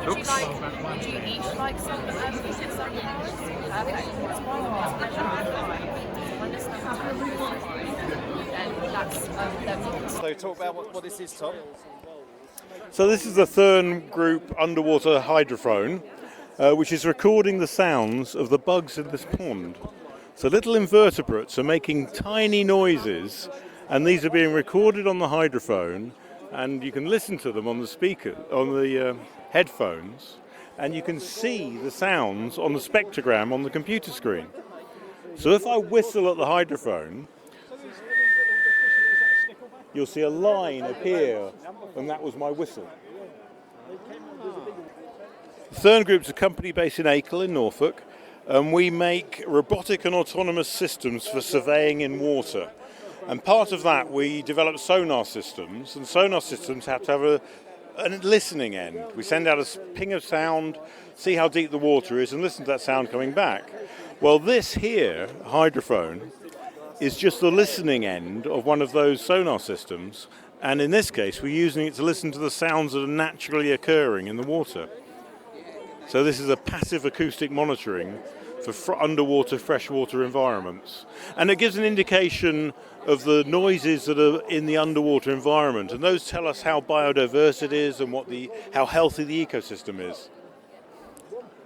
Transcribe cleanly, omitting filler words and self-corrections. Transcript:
Would you each like some flowers? Okay. So talk about what this is, Tom. So this is the THURN group underwater hydrophone, which is recording the sounds of the bugs in this pond. So little invertebrates are making tiny noises, and these are being recorded on the hydrophone, and you can listen to them on the speaker, on the headphones, and you can see the sounds on the spectrogram on the computer screen. So if I whistle at the hydrophone, you'll see a line appear, and that was my whistle. THURN Group's a company based in Acle in Norfolk, and we make robotic and autonomous systems for surveying in water. And part of that, we develop sonar systems, and sonar systems have to have a listening end. We send out a ping of sound, see how deep the water is, and listen to that sound coming back. Well, this here, hydrophone, is just the listening end of one of those sonar systems, and in this case, we're using it to listen to the sounds that are naturally occurring in the water. So this is a passive acoustic monitoring for underwater freshwater environments. And it gives an indication of the noises that are in the underwater environment. And those tell us how biodiverse it is and how healthy the ecosystem is.